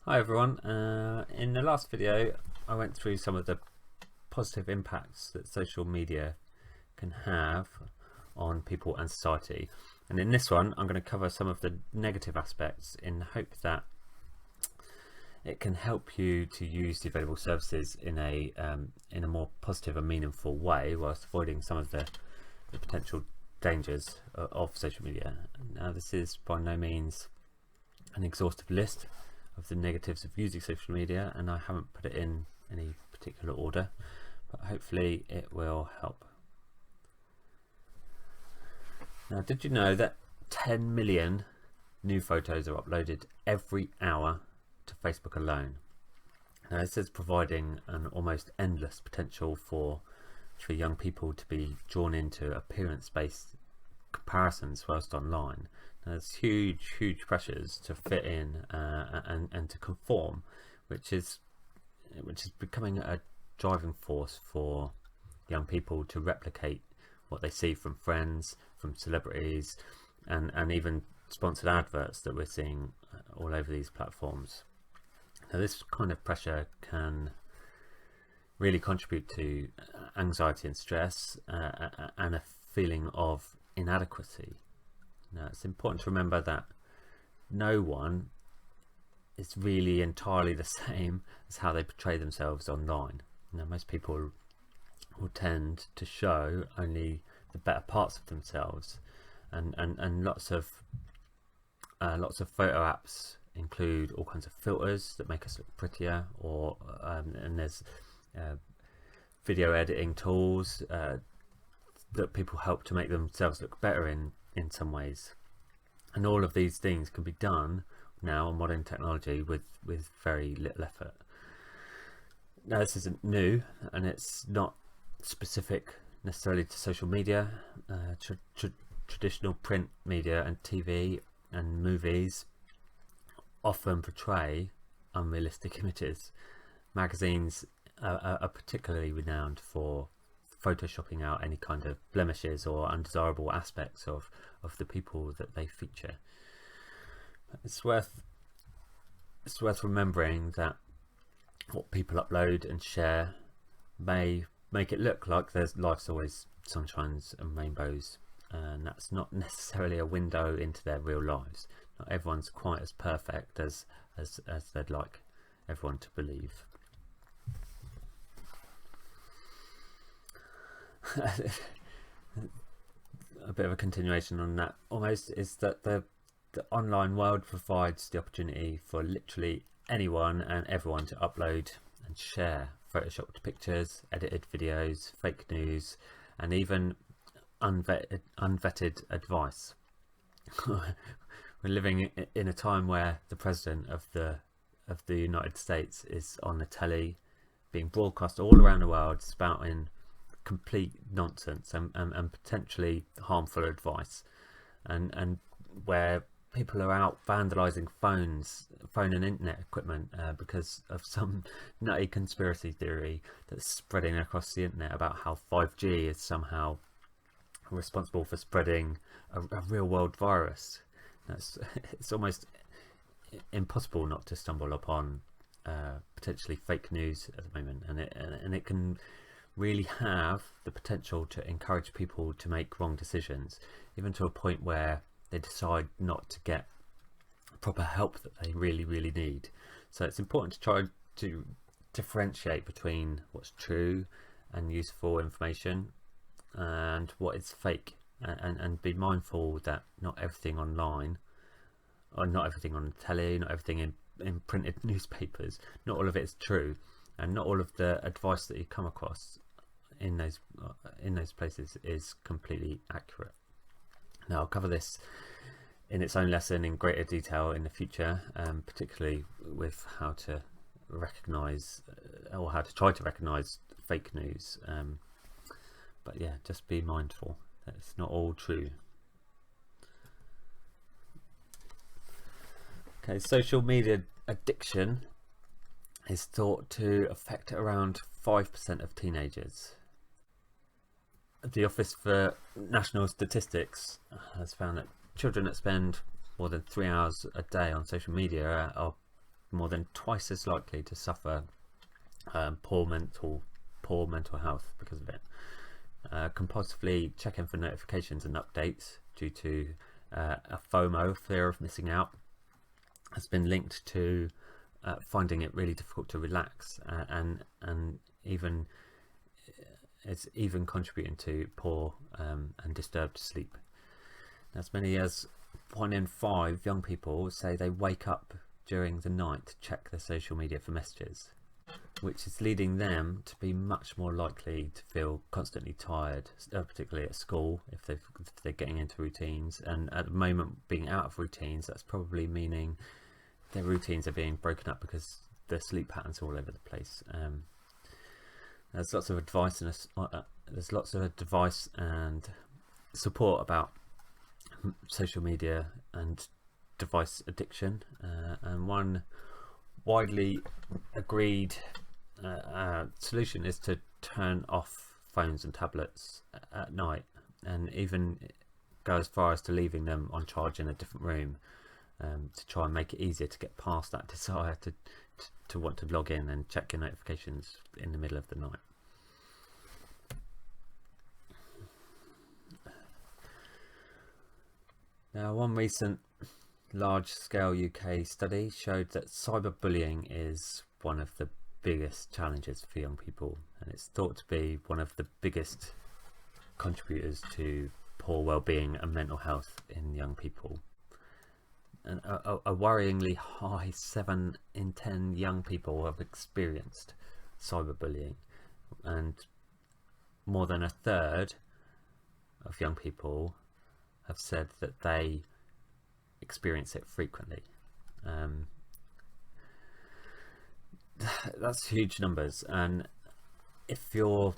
Hi everyone, in the last video I went through some of the positive impacts that social media can have on people and society, and in this one I'm going to cover some of the negative aspects in the hope that it can help you to use the available services in a more positive and meaningful way whilst avoiding some of the potential dangers of social media. Now, this is by no means an exhaustive list of the negatives of using social media, and I haven't put it in any particular order, but hopefully it will help. Now, did you know that 10 million new photos are uploaded every hour to Facebook alone? Now, this is providing an almost endless potential for young people to be drawn into appearance-based comparisons whilst online. There's huge pressures to fit in and to conform, which is becoming a driving force for young people to replicate what they see from friends, from celebrities, and even sponsored adverts that we're seeing all over these platforms. Now, this kind of pressure can really contribute to anxiety and stress and a feeling of inadequacy. Now, it's important to remember that no one is really entirely the same as how they portray themselves online. Now, most people will tend to show only the better parts of themselves, and lots of photo apps include all kinds of filters that make us look prettier, or and there's video editing tools that people help to make themselves look better in some ways, and all of these things can be done now on modern technology with very little effort. Now, this isn't new, and it's not specific necessarily to social media. Traditional print media and TV and movies often portray unrealistic images. Magazines are particularly renowned for photoshopping out any kind of blemishes or undesirable aspects of the people that they feature. It's worth remembering that what people upload and share may make it look like life's always sunshines and rainbows, and that's not necessarily a window into their real lives. Not everyone's quite as perfect as they'd like everyone to believe. A bit of a continuation on that almost is that the online world provides the opportunity for literally anyone and everyone to upload and share photoshopped pictures, edited videos, fake news, and even unvetted advice. We're living in a time where the president of the United States is on the telly, being broadcast all around the world, spouting complete nonsense and potentially harmful advice, and where people are out vandalizing phone and internet equipment because of some nutty conspiracy theory that's spreading across the internet about how 5G is somehow responsible for spreading a real world virus. It's almost impossible not to stumble upon potentially fake news at the moment, and it can really have the potential to encourage people to make wrong decisions, even to a point where they decide not to get proper help that they really need. So it's important to try to differentiate between what's true and useful information and what is fake, and be mindful that not everything online, or not everything on the telly, not everything in printed newspapers, not all of it is true, and not all of the advice that you come across in those places is completely accurate. Now, I'll cover this in its own lesson in greater detail in the future, particularly with how to recognize or how to try to recognize fake news. But yeah, just be mindful that it's not all true. Okay, social media addiction is thought to affect around 5% of teenagers. The Office for National Statistics has found that children that spend more than 3 hours a day on social media are more than twice as likely to suffer poor mental health because of it. Compulsively checking for notifications and updates due to a FOMO, fear of missing out, has been linked to finding it really difficult to relax, and even it's even contributing to poor and disturbed sleep. As many as 1 in 5 young people say they wake up during the night to check their social media for messages, which is leading them to be much more likely to feel constantly tired, particularly at school if they're getting into routines. And at the moment, being out of routines, that's probably meaning their routines are being broken up because their sleep patterns are all over the place. There's lots of advice and support about social media and device addiction, and one widely agreed solution is to turn off phones and tablets at night, and even go as far as to leaving them on charge in a different room, to try and make it easier to get past that desire to want to log in and check your notifications in the middle of the night. Now, one recent large-scale UK study showed that cyberbullying is one of the biggest challenges for young people, and it's thought to be one of the biggest contributors to poor well-being and mental health in young people. And a worryingly high 7 in 10 young people have experienced cyberbullying, and more than a third of young people have said that they experience it frequently. That's huge numbers, and if you're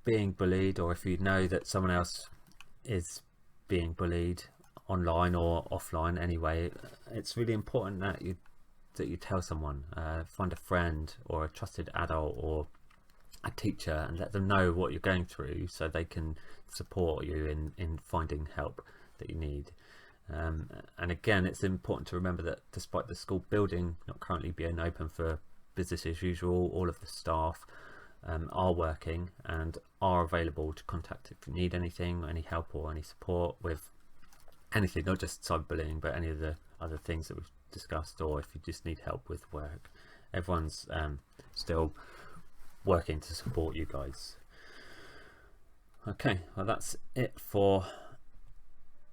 being bullied, or if you know that someone else is being bullied online or offline anyway, it's really important that you tell someone, find a friend or a trusted adult or a teacher, and let them know what you're going through so they can support you in finding help that you need. And again, it's important to remember that despite the school building not currently being open for business as usual, all of the staff are working and are available to contact if you need anything, any help or any support with anything, not just cyberbullying but any of the other things that we've discussed, or if you just need help with work. Everyone's still working to support you guys. Okay, well, that's it for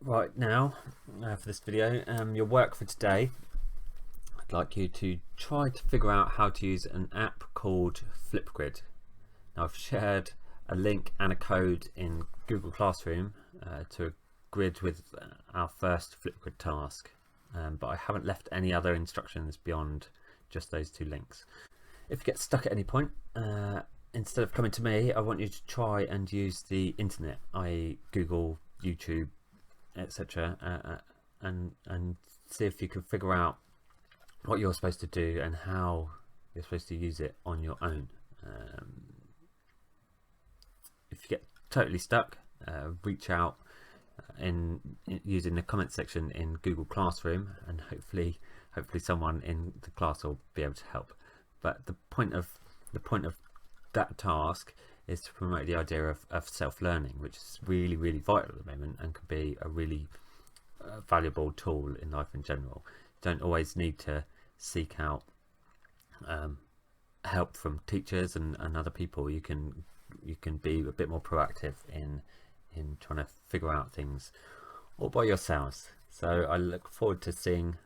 right now for this video. Your work for today, I'd like you to try to figure out how to use an app called Flipgrid. Now, I've shared a link and a code in Google Classroom to a grid with our first Flipgrid task, but I haven't left any other instructions beyond just those 2 links. If you get stuck at any point, instead of coming to me, I want you to try and use the internet, i.e. Google, YouTube, etc., and see if you can figure out what you're supposed to do and how you're supposed to use it on your own. If you get totally stuck, reach out in using the comment section in Google Classroom, and hopefully someone in the class will be able to help. But the point of that task is to promote the idea of self-learning, which is really, really vital at the moment and can be a really valuable tool in life in general. You don't always need to seek out help from teachers and other people. You can be a bit more proactive in trying to figure out things all by yourselves. So I look forward to seeing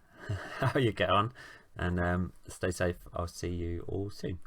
how you get on, and stay safe. I'll see you all soon.